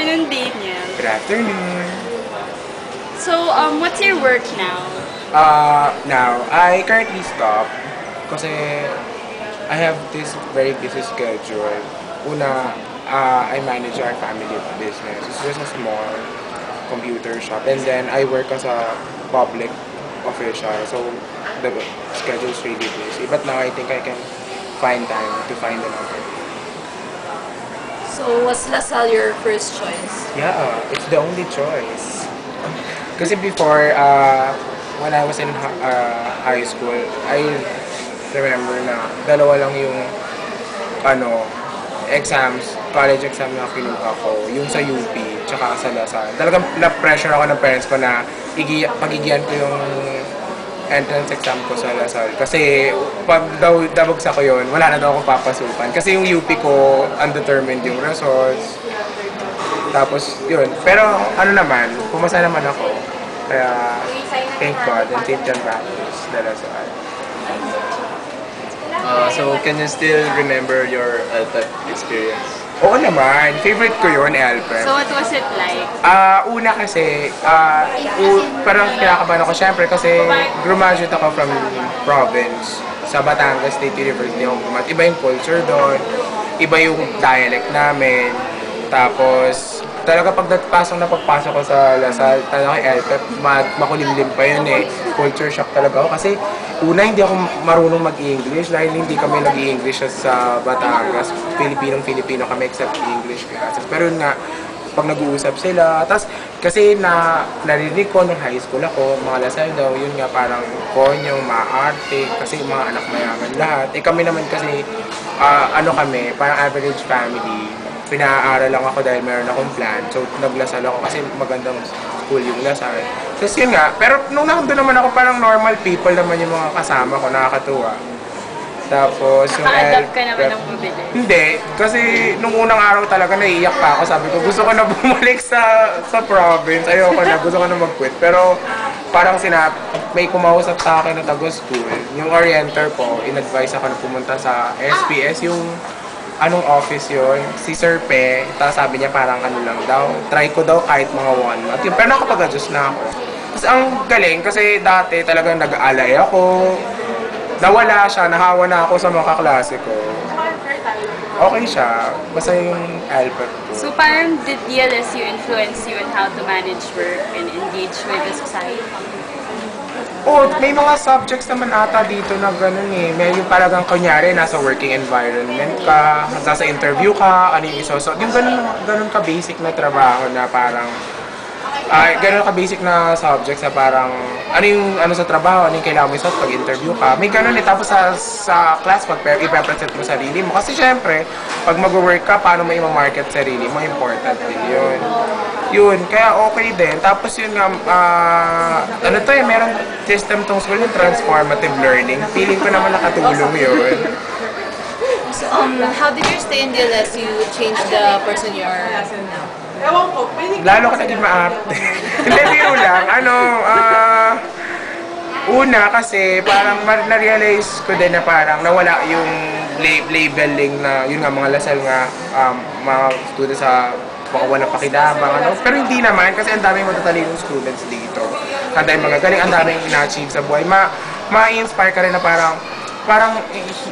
afternoon, Daniel. Good afternoon. So, what's your work now? Now, I currently stopped kasi I have this very busy schedule. Una, I manage our family business. It's just a small computer shop. And then, I work as a public official. So, the schedule is really busy. But now, I think I can find time to find another. So, was LaSalle your first choice? Yeah, it's the only choice. Kasi before, when I was in high school, I remember na dalawa lang yung exams, college exam na kinuha ko, yung sa UP, tsaka sa LaSalle. Talagang na-pressure ako ng parents ko na pagigian ko yung entrance exam ko sa LaSalle. Kasi pag daw dabagsak ko yun, wala na daw akong papasukan. Kasi yung UP ko, undetermined yung results. Tapos yun. Pero ano naman, pumasa naman ako. Kaya thank God and St. John Baptist na LaSalle. So, can you still remember your LTEP experience? Oo naman. Favorite ko yun, LPEP. So, what was it like? Una kasi, parang kinakabahan ako syempre kasi graduate ako from province sa Batangas State University of Gumat. Iba yung culture doon, iba yung dialect namin. Tapos, talaga pagpasok ko sa LaSalle, talaga kay LPEP, makulimlim pa yun eh. Culture shock talaga ako kasi una hindi ako marunong mag-English dahil hindi kami nag-English sa Batangas. Filipino kami except English classes. Pero yun nga, pag nag-uusap sila, tapos kasi narinig ko nung high school ako, mga LaSalle daw, yun nga parang konyong, maarte, kasi mga anak mayaman lahat. Eh kami naman kasi, kami, parang average family. Pinaaral lang ako dahil meron akong plan. So, naglasal ako kasi magandang school yung LaSalle. Tapos yun nga, pero nung nandun naman ako, parang normal people naman yung mga kasama ko, nakakatuwa. Tapos, yung Naka-adapt ka naman ng mabili? Hindi, kasi nung unang araw talaga naiiyak pa ako. Sabi ko, gusto ko na bumalik sa province. Ayoko na, gusto ko na mag-quit. Pero parang may kumausap sa akin na tago-school. Yung orienter po, in-advise ako na pumunta sa SPS, yung anong office yon, si Sir Pe, tapos sabi niya parang lang daw, try ko daw kahit mga 1 month. Pero nakapag-adjust na ako. Tapos ang galing kasi dati talagang nag-aalay ako, nawala siya, nahawa na ako sa mga kaklase ko. Okay siya, basta yung LPEP ko. So, parang did DLSU influence you on how to manage work and engage with the society? May mga subjects naman ata dito na gano'n eh. May yung talagang kunyari, nasa working environment ka, nasa interview ka, ano yung isosot. Yung gano'n ka-basic na trabaho na parang, gano'n ka-basic na subjects na parang, ano sa trabaho, ano yung kailangan mo isot pag interview ka. May gano'n eh. Tapos sa class, pag ipapresent mo sarili mo. Kasi syempre, pag mag-work ka, paano mo i-market sarili mo, important din yun. Yun, kaya okay din. Tapos yun nga, merong system tong school yung transformative learning. Feeling ko naman nakatulong yun. So, how did your stay in DLSU change the person you are now? Lalo ka naging maarte. Hindi, biro lang. Una kasi parang na-realize ko din na parang nawala yung labeling na, yun nga, mga LaSalle nga, mga students sa baka walang pakidabang, pero hindi naman kasi ang daming matatalinong students dito. Ang daming magagaling, ang daming ina-achieve sa buhay. Ma-inspire ka rin na parang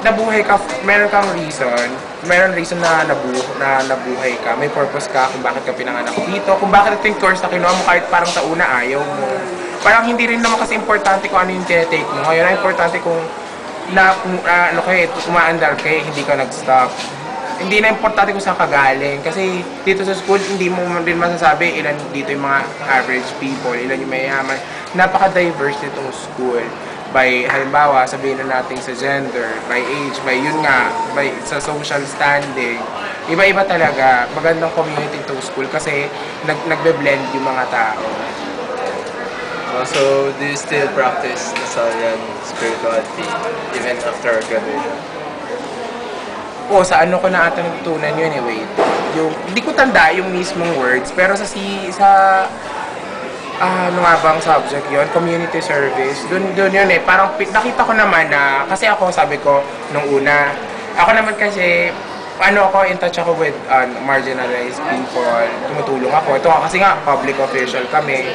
nabuhay ka, meron reason na nabuhay ka, may purpose ka kung bakit ka pinanganak dito, kung bakit ito yung course na kinuha mo kahit parang sa una ayaw mo. Parang hindi rin naman kasi importante kung ano yung tinetake mo. Ngayon, ang importante kung umaandar kayo, hindi ka nag-stop. Hindi na importante kung saan ka galing. Kasi dito sa school, hindi mo din masasabi ilan dito yung mga average people, ilan yung mayayaman. Napaka-diverse nitong school. By, halimbawa, sabihin na natin sa gender, by age, sa social standing. Iba-iba talaga. Magandang community itong school kasi nagbe-blend yung mga tao. So, do you still practice LaSallian spirituality even after graduation? Sa ano ko na ata natutunan yun eh, wait. Hindi ko tanda yung mismong words, pero sa ano nga bang subject yon, community service, dun yun eh, parang nakita ko naman na, kasi ako sabi ko, nung una, ako naman kasi, ano ako, in touch ako with marginalized people, tumutulong ako. Ito kasi nga, public official kami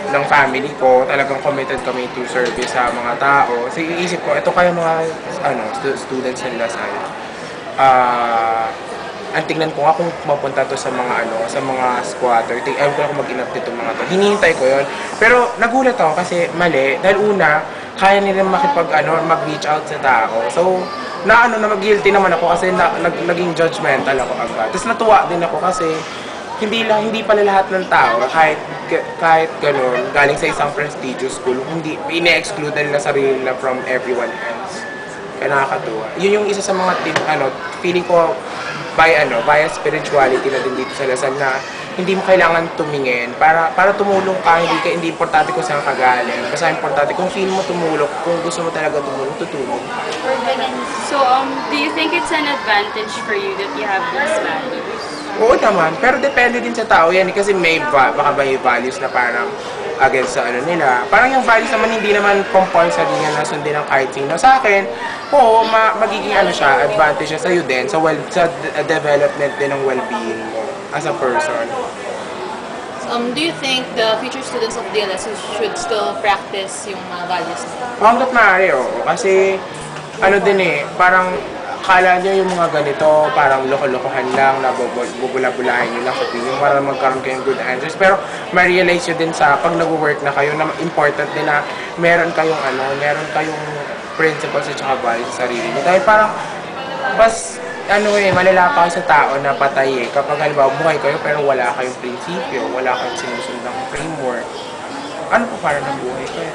ng family ko, talagang committed kami to service sa mga tao. Kasi iisip ko, ito kaya mga students ng Lasal. Ang tingnan ko nga kung mapunta to sa mga sa mga squatter. Ayaw ko na mag-inupdate itong mga to. Hinihintay ko yon. Pero nagulat ako kasi mali. Dahil una, kaya nila mag-reach out sa tao. So, na mag-guilty naman ako kasi naging judgmental ako agad. Tapos natuwa din ako kasi hindi pala lahat ng tao, kahit ganun, galing sa isang prestigious school, hindi ine-exclude nila sarili nila from everyone else. Kaya nakakatuwa. Yun yung isa sa mga feeling ko via spirituality na din dito sa Lasal na hindi mo kailangan tumingin para tumulong ka, hindi importante kung saan ka galing. Basta importante kung feel mo tumulong, kung gusto mo talaga tumulong, tutulong ka. So, do you think it's an advantage for you that you have these values? Oo naman, pero depende din sa tao yan kasi baka may values na parang against sa nila. Parang yung values naman hindi naman compulsory na sundin ng kahit sino. Sa akin, oo, magiging advantage siya sa'yo din, sa development din ng well-being mo as a person. Do you think the future students of DLS should still practice yung mga values nila? Hanggat maaari, oo. Kasi, parang akala nyo yung mga ganito, parang loko-lokohan lang, bubula-bulahin nyo lang sa tingin para magkaroon kayong good answers. Pero ma-realize nyo din sa pag nag-work na kayo na important din na meron kayong principles at saka values sa sarili nyo. Dahil parang, malala pa kayo sa tao na patay kapag halimbawa buhay kayo pero wala kayong prinsipyo, wala kayong sinusundang framework. Ano pa para nabuhay kayo?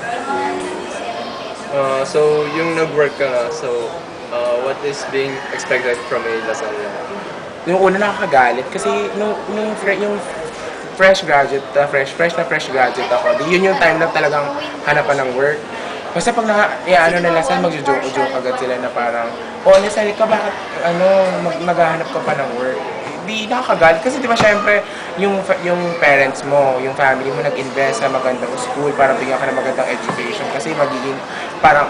So, yung nag-work ka nga, what is being expected from a Lasalian? Yung una nakakagalit kasi yung fresh graduate graduate ako. Yun yung time na talagang hanapan ng work. Basta pag Lasal, magjo-joke agad sila na parang, Lasal ka, bakit naghahanap ka pa ng work? Di nakakagalit kasi di ba syempre yung parents mo, yung family mo nag-invest sa magandang school para bigyan ka ng magandang education kasi magiging parang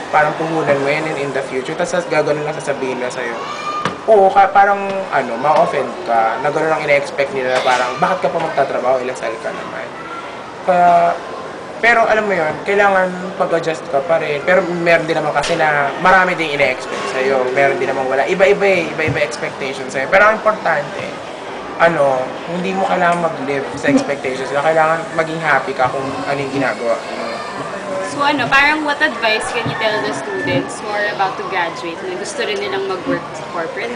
parang puhunan mo yan in the future tapos gagawin lang sasabihin na sa'yo. Oo, parang ma-offend ka na gano'n ang ina-expect nila na parang bakit ka pa magtatrabaho, Lasal ka naman. Pero alam mo yun, kailangan pag-adjust ka pa rin. Pero meron din naman kasi na marami din ina-expect sa'yo. Meron din naman wala. Iba-iba expectations sa'yo. Pero ang importante, hindi mo kailangan mag-live sa expectations. Kailangan maging happy ka kung ano yung ginagawa. So parang what advice can you tell the students who are about to graduate na gusto rin nilang mag-work sa corporate?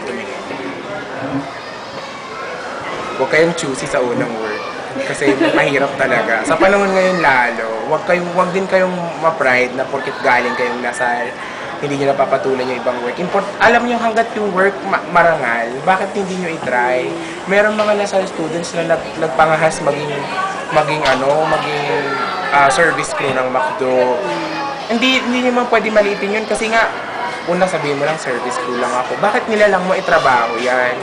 Huwag kayong choosy sa unang work. Kasi mahirap talaga. Sa panahon ngayon lalo, wag din kayong ma-pride na porket galing kayong Lasal, hindi nyo napapatulan yung ibang work. Alam nyo hanggat yung work marangal, bakit hindi nyo i-try? Meron mga Lasal students na nagpangahas maging service crew ng McDo. Hindi nyo man pwede maliitin yun kasi nga, una sabihin mo lang service crew lang ako. Bakit nila lang mo itrabaho yan?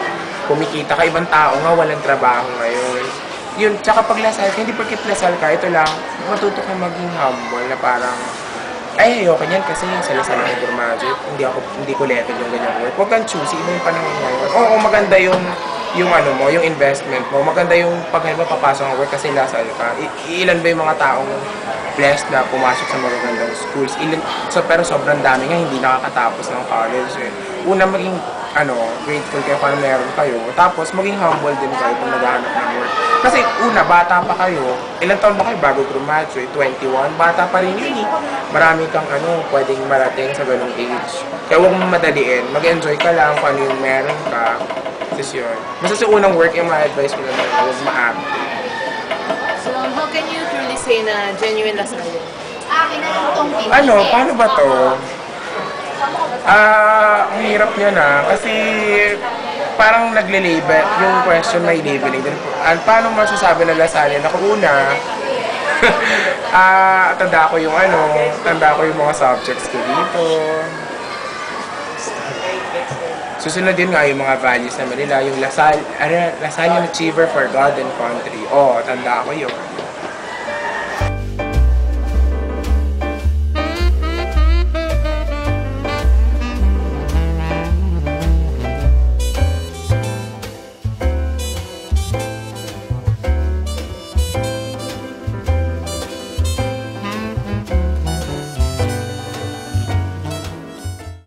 Kumikita ka, ibang tao nga walang trabaho ngayon. Yun, tsaka pag Lasal, hindi porket Lasal ka, ito lang, matuto ka maging humble na parang, ayoko niyan kasi sa Lasal ako graduate, hindi ko level yung ganyang work. Huwag kang choosy, iba yung panahon ngayon. Oo, maganda yung investment mo, maganda yung pag papasok ng work kasi Lasal ka. Ilan ba yung mga taong blessed na pumasok sa magagandang schools? Pero sobrang dami nga hindi nakakatapos ng college. Una, maging grateful kayo kung meron kayo. Tapos, maging humble din kayo kung naghahanap ng work. Kasi, una, bata pa kayo. Ilang taon ba kayo bago graduate? 21? Bata pa rin yun eh. Marami kang pwedeng marating sa ganung age. Kaya huwag mong madaliin. Mag-enjoy ka lang kung ano yung meron ka. Tapos yun. Basta sa unang work, yung ma-advise ko naman, huwag ma-act. So, how can you truly say na genuine Lasalian? Paano ba to? Ang hirap niya na kasi parang nagle-label, yung question may labeling din. Paano masasabi na Lasalian? Ako una, tanda ko yung mga subjects ko dito. Susunod din nga yung mga values naman nila, yung Lasalian achiever for God and country. Tanda ko yun.